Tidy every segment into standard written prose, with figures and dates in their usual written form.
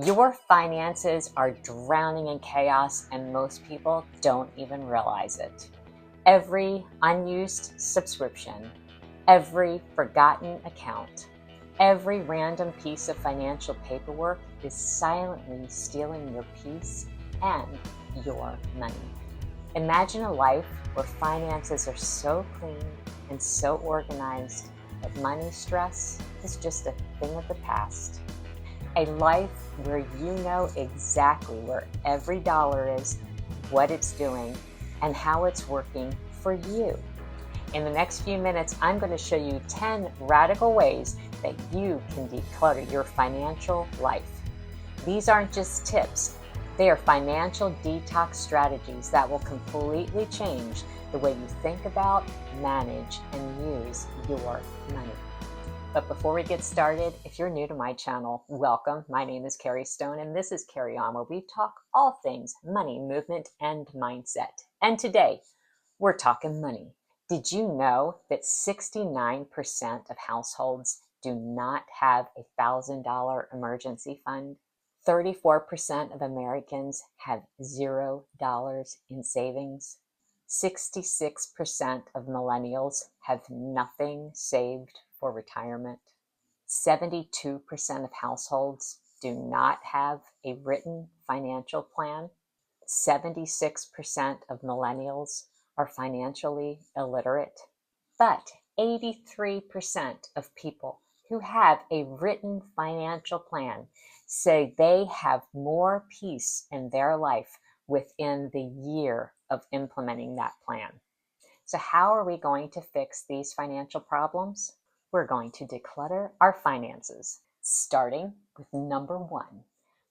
Your finances are drowning in chaos, and most people don't even realize it. Every unused subscription, every forgotten account, every random piece of financial paperwork is silently stealing your peace and your money. Imagine a life where finances are so clean and so organized that money stress is just a thing of the past. A life where you know exactly where every dollar is, what it's doing, and how it's working for you. In the next few minutes, I'm going to show you 10 radical ways that you can declutter your financial life. These aren't just tips, they are financial detox strategies that will completely change the way you think about, manage, and use your money. But before we get started, if you're new to my channel, welcome. My name is Carrie Stone, and this is Carrie On, where we talk all things money, movement, and mindset. And today, we're talking money. Did you know that 69% of households do not have a $1,000 emergency fund? 34% of Americans have $0 in savings. 66% of millennials have nothing saved for retirement. 72% of households do not have a written financial plan. 76% of millennials are financially illiterate. But 83% of people who have a written financial plan say they have more peace in their life within the year of implementing that plan. So how are we going to fix these financial problems? We're going to declutter our finances, starting with number one.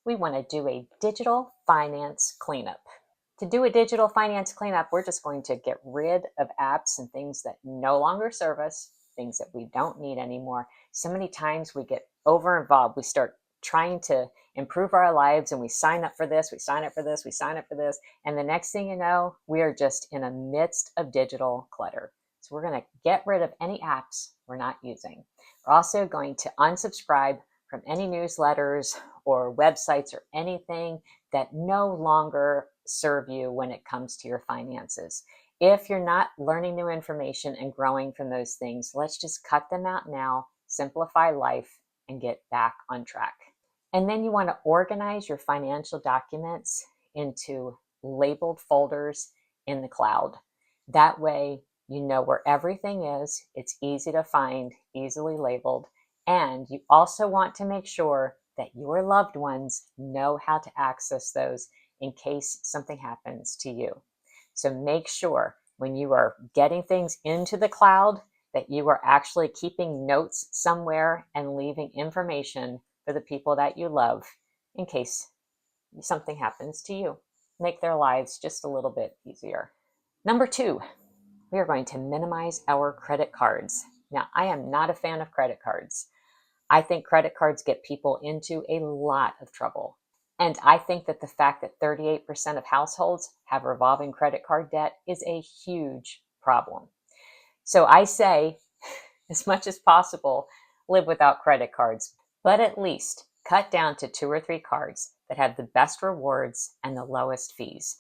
We want to do a digital finance cleanup. To do a digital finance cleanup, we're just going to get rid of apps and things that no longer serve us, things that we don't need anymore. So many times we get over involved. We start trying to improve our lives and we sign up for this, we sign up for this, we sign up for this. And the next thing you know, we are just in the midst of digital clutter. So we're going to get rid of any apps we're not using. We're also going to unsubscribe from any newsletters or websites or anything that no longer serve you when it comes to your finances. If you're not learning new information and growing from those things, let's just cut them out now, simplify life, and get back on track. And then you want to organize your financial documents into labeled folders in the cloud. That way, you know where everything is. It's easy to find, easily labeled. And you also want to make sure that your loved ones know how to access those in case something happens to you. So make sure when you are getting things into the cloud that you are actually keeping notes somewhere and leaving information for the people that you love in case something happens to you. Make their lives just a little bit easier. Number two, we are going to minimize our credit cards. Now, I am not a fan of credit cards. I think credit cards get people into a lot of trouble. And I think that the fact that 38% of households have revolving credit card debt is a huge problem. So I say, as much as possible, live without credit cards, but at least cut down to 2 or 3 cards that have the best rewards and the lowest fees.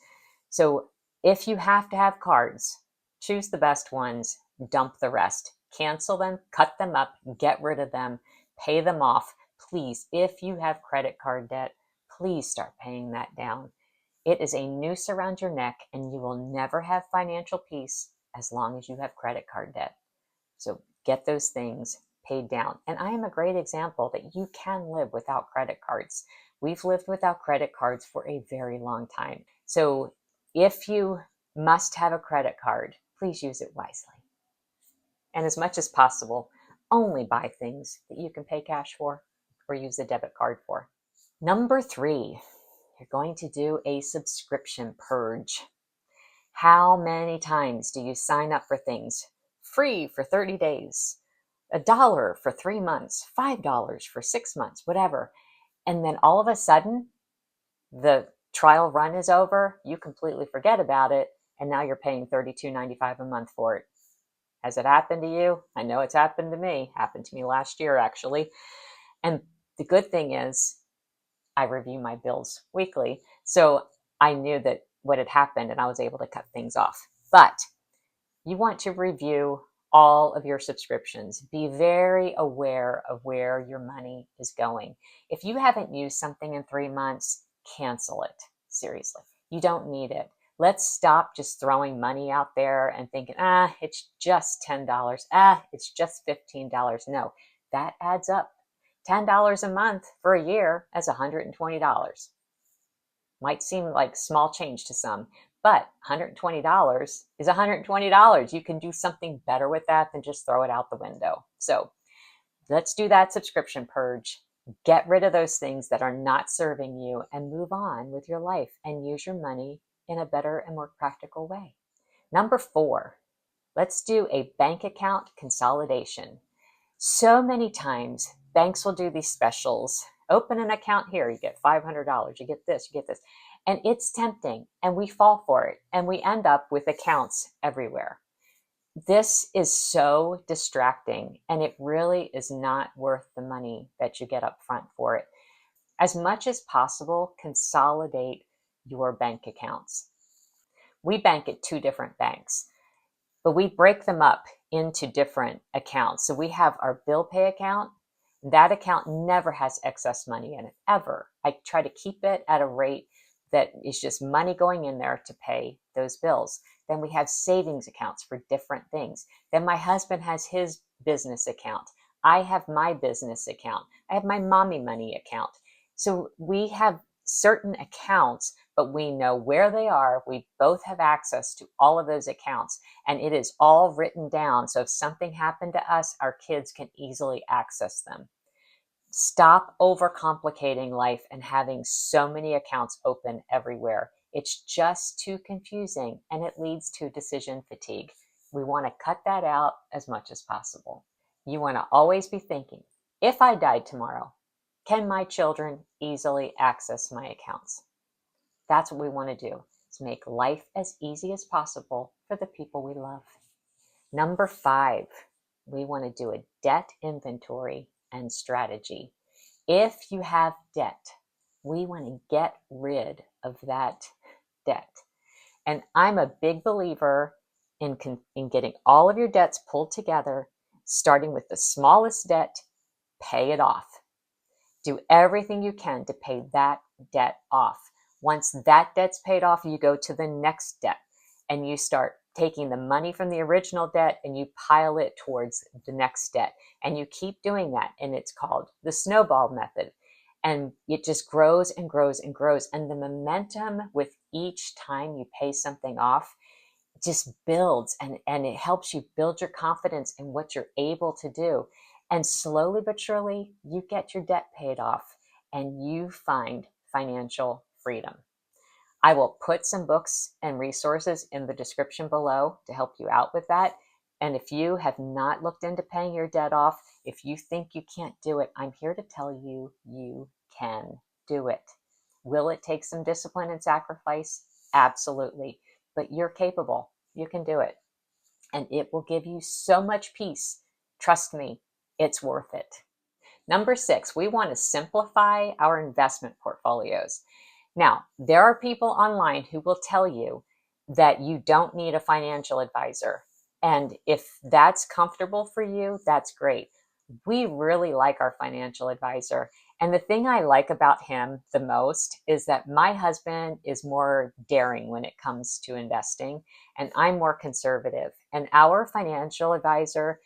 So if you have to have cards, choose the best ones, dump the rest, cancel them, cut them up, get rid of them, pay them off. Please, if you have credit card debt, please start paying that down. It is a noose around your neck, and you will never have financial peace as long as you have credit card debt. So get those things paid down. And I am a great example that you can live without credit cards. We've lived without credit cards for a very long time. So if you must have a credit card, please use it wisely. And as much as possible, only buy things that you can pay cash for or use a debit card for. Number three, you're going to do a subscription purge. How many times do you sign up for things free for 30 days, $1 for 3 months, $5 for 6 months, whatever, and then all of a sudden the trial run is over, you completely forget about it, and now you're paying $32.95 a month for it. Has it happened to you? I know it's happened to me. Happened to me last year, actually. And the good thing is I review my bills weekly. So I knew that what had happened and I was able to cut things off. But you want to review all of your subscriptions. Be very aware of where your money is going. If you haven't used something in 3 months, cancel it. Seriously, you don't need it. Let's stop just throwing money out there and thinking, it's just $10. It's just $15. No, that adds up. $10 a month for a year is $120. Might seem like small change to some, but $120 is $120. You can do something better with that than just throw it out the window. So let's do that subscription purge. Get rid of those things that are not serving you and move on with your life and use your money in a better and more practical way. Number 4, let's do a bank account consolidation. So many times banks will do these specials. Open an account here, you get $500, you get this, you get this. And it's tempting and we fall for it and we end up with accounts everywhere. This is so distracting and it really is not worth the money that you get up front for it. As much as possible, consolidate your bank accounts. We bank at 2 different banks, but we break them up into different accounts. So we have our bill pay account. That account never has excess money in it, ever. I try to keep it at a rate that is just money going in there to pay those bills. Then we have savings accounts for different things. Then my husband has his business account. I have my business account. I have my mommy money account. So we have certain accounts, but we know where they are. We both have access to all of those accounts, and it is all written down. So if something happened to us, our kids can easily access them. Stop overcomplicating life and having so many accounts open everywhere. It's just too confusing and it leads to decision fatigue. We want to cut that out as much as possible. You want to always be thinking, if I died tomorrow, can my children easily access my accounts? That's what we want to do, is make life as easy as possible for the people we love. Number 5, we want to do a debt inventory and strategy. If you have debt, we want to get rid of that debt. And I'm a big believer in getting all of your debts pulled together, starting with the smallest debt, pay it off. Do everything you can to pay that debt off. Once that debt's paid off, you go to the next debt and you start taking the money from the original debt and you pile it towards the next debt. And you keep doing that. And it's called the snowball method. And it just grows and grows and grows. And the momentum with each time you pay something off just builds, and it helps you build your confidence in what you're able to do. And slowly but surely, you get your debt paid off and you find financial freedom. I will put some books and resources in the description below to help you out with that. And if you have not looked into paying your debt off, if you think you can't do it, I'm here to tell you, you can do it. Will it take some discipline and sacrifice? Absolutely. But you're capable. You can do it. And it will give you so much peace. Trust me, it's worth it. Number 6, we want to simplify our investment portfolios. Now, there are people online who will tell you that you don't need a financial advisor. And if that's comfortable for you, that's great. We really like our financial advisor. And the thing I like about him the most is that my husband is more daring when it comes to investing, and I'm more conservative. And our financial advisor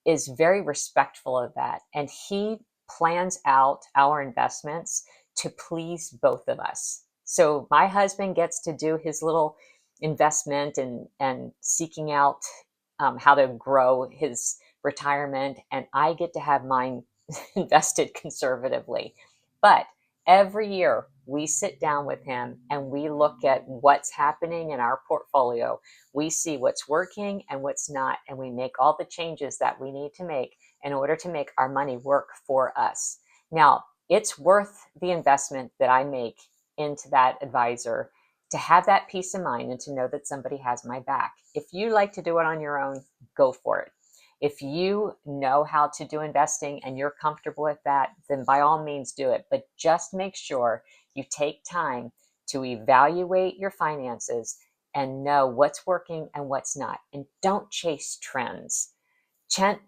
is very respectful of that. And he plans out our investments to please both of us. So my husband gets to do his little investment and seeking out how to grow his retirement, and I get to have mine invested conservatively. But every year we sit down with him and we look at what's happening in our portfolio. We see what's working and what's not, and we make all the changes that we need to make in order to make our money work for us. Now, it's worth the investment that I make into that advisor to have that peace of mind and to know that somebody has my back. If you like to do it on your own, go for it. If you know how to do investing and you're comfortable with that, then by all means do it. But just make sure you take time to evaluate your finances and know what's working and what's not. And don't chase trends.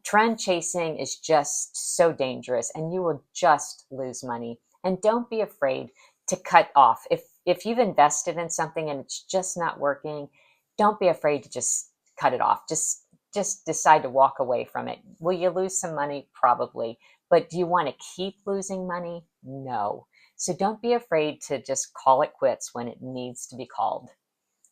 Trend chasing is just so dangerous and you will just lose money. And don't be afraid to cut off. If you've invested in something and it's just not working, don't be afraid to just cut it off. Just decide to walk away from it. Will you lose some money? Probably. But do you want to keep losing money? No. So don't be afraid to just call it quits when it needs to be called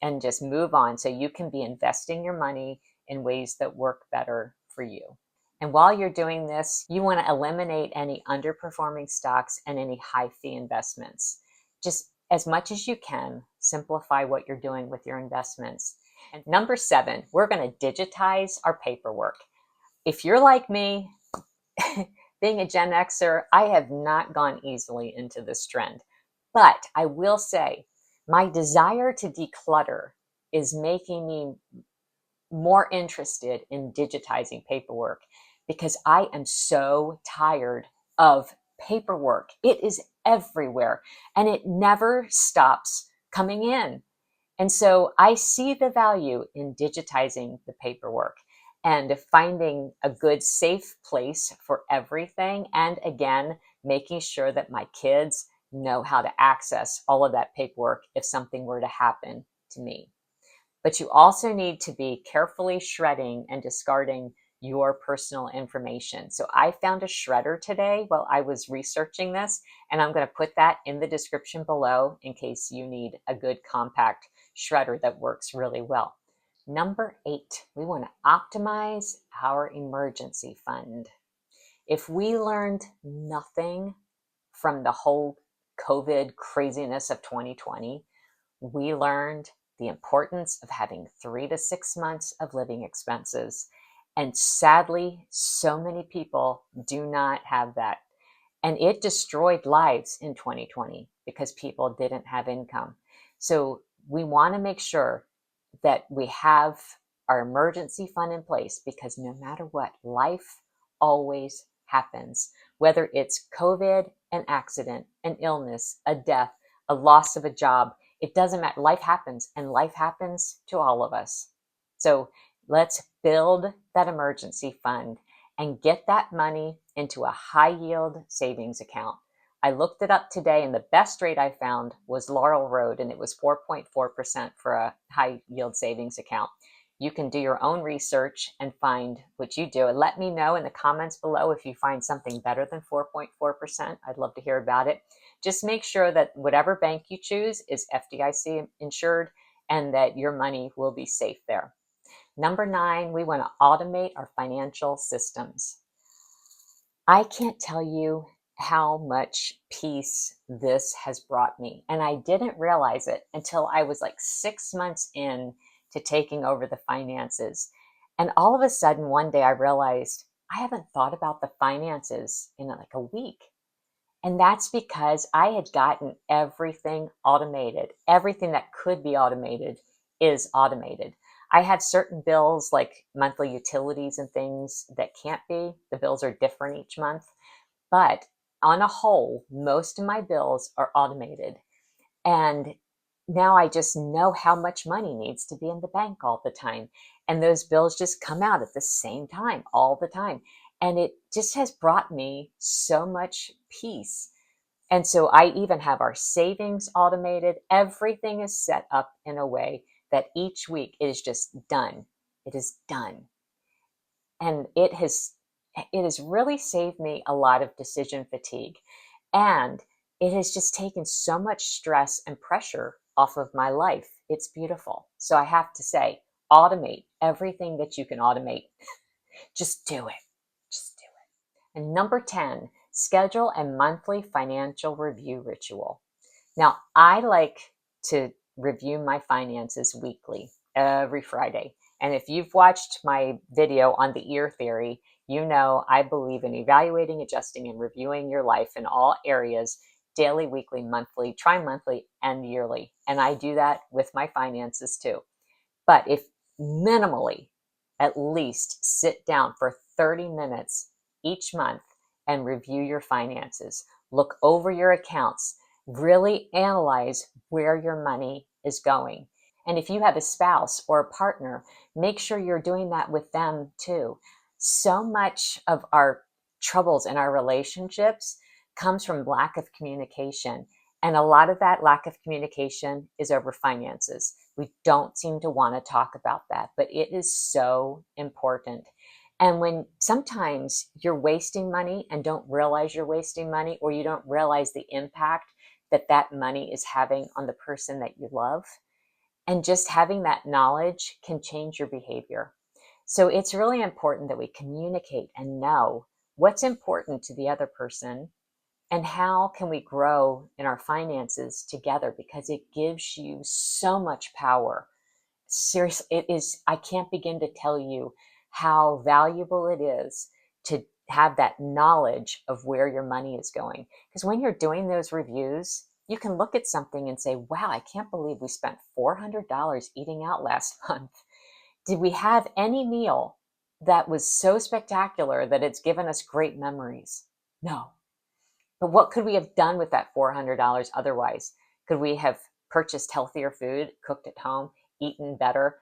and just move on so you can be investing your money in ways that work better for you. And while you're doing this, you want to eliminate any underperforming stocks and any high fee investments. Just as much as you can, simplify what you're doing with your investments. And number 7, we're going to digitize our paperwork. If you're like me, being a Gen Xer, I have not gone easily into this trend. But I will say, my desire to declutter is making me more interested in digitizing paperwork because I am so tired of paperwork. It is everywhere and it never stops coming in. And so I see the value in digitizing the paperwork and finding a good, safe place for everything. And again, making sure that my kids know how to access all of that paperwork if something were to happen to me. But you also need to be carefully shredding and discarding your personal information. So I found a shredder today while I was researching this, and I'm going to put that in the description below in case you need a good compact shredder that works really well. Number 8, we want to optimize our emergency fund. If we learned nothing from the whole COVID craziness of 2020, we learned the importance of having 3 to 6 months of living expenses. And sadly, so many people do not have that. And it destroyed lives in 2020 because people didn't have income. So we want to make sure that we have our emergency fund in place because no matter what, life always happens. Whether it's COVID, an accident, an illness, a death, a loss of a job, it doesn't matter. Life happens, and life happens to all of us. So let's build that emergency fund and get that money into a high yield savings account. I looked it up today, and the best rate I found was Laurel Road, and it was 4.4% for a high yield savings account. You can do your own research and find what you do. And let me know in the comments below if you find something better than 4.4%. I'd love to hear about it. Just make sure that whatever bank you choose is FDIC insured and that your money will be safe there. Number 9, we want to automate our financial systems. I can't tell you how much peace this has brought me. And I didn't realize it until I was like 6 months in to taking over the finances. And all of a sudden, one day I realized I haven't thought about the finances in like a week. And that's because I had gotten everything automated. Everything that could be automated is automated. I have certain bills like monthly utilities and things that can't be. The bills are different each month. But on a whole, most of my bills are automated. And now I just know how much money needs to be in the bank all the time. And those bills just come out at the same time, all the time. And it just has brought me so much peace. And so I even have our savings automated. Everything is set up in a way that each week it is just done. It is done. And it has really saved me a lot of decision fatigue. And it has just taken so much stress and pressure off of my life. It's beautiful. So I have to say, automate everything that you can automate. Just do it. Just do it. And number 10, schedule a monthly financial review ritual. Now, I like to review my finances weekly, every Friday. And if you've watched my video on the ear theory, you know I believe in evaluating, adjusting, and reviewing your life in all areas, daily, weekly, monthly, tri-monthly, and yearly. And I do that with my finances too. But if minimally, at least sit down for 30 minutes each month and review your finances. Look over your accounts, really analyze where your money is going. And if you have a spouse or a partner, make sure you're doing that with them too. So much of our troubles in our relationships comes from lack of communication. And a lot of that lack of communication is over finances. We don't seem to want to talk about that, but it is so important. And when sometimes you're wasting money and don't realize you're wasting money, or you don't realize the impact that that money is having on the person that you love, and just having that knowledge can change your behavior. So it's really important that we communicate and know what's important to the other person and how can we grow in our finances together, because it gives you so much power. Seriously, it is, I can't begin to tell you how valuable it is to have that knowledge of where your money is going. Because when you're doing those reviews, you can look at something and say, wow, I can't believe we spent $400 eating out last month. Did we have any meal that was so spectacular that it's given us great memories? No. But what could we have done with that $400 otherwise? Could we have purchased healthier food, cooked at home, eaten better,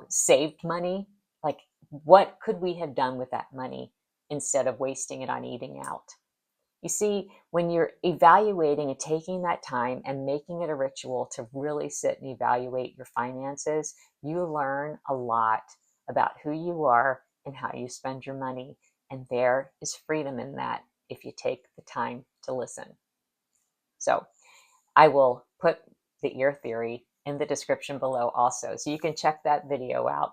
saved money? Like, what could we have done with that money instead of wasting it on eating out? You see, when you're evaluating and taking that time and making it a ritual to really sit and evaluate your finances, you learn a lot about who you are and how you spend your money. And there is freedom in that if you take the time to listen. So I will put the ear theory in the description below also, so you can check that video out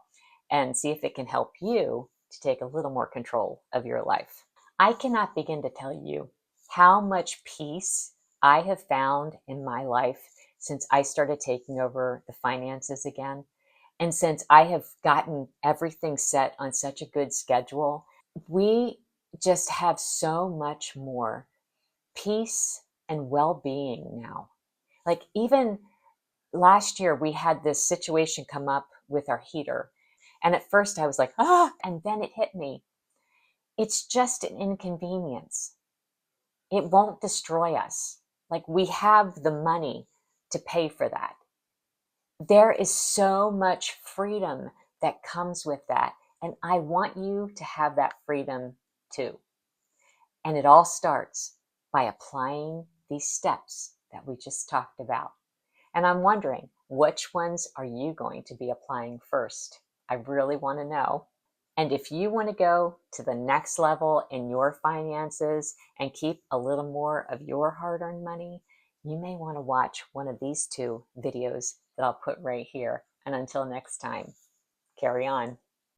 and see if it can help you to take a little more control of your life. I cannot begin to tell you how much peace I have found in my life since I started taking over the finances again. And since I have gotten everything set on such a good schedule, we just have so much more peace and well-being now. Like, even last year, we had this situation come up with our heater. And at first I was like, and then it hit me. It's just an inconvenience. It won't destroy us. Like, we have the money to pay for that. There is so much freedom that comes with that. And I want you to have that freedom too. And it all starts by applying these steps that we just talked about. And I'm wondering, which ones are you going to be applying first? I really want to know. And if you want to go to the next level in your finances and keep a little more of your hard-earned money, you may want to watch one of these two videos that I'll put right here. And until next time, carry on.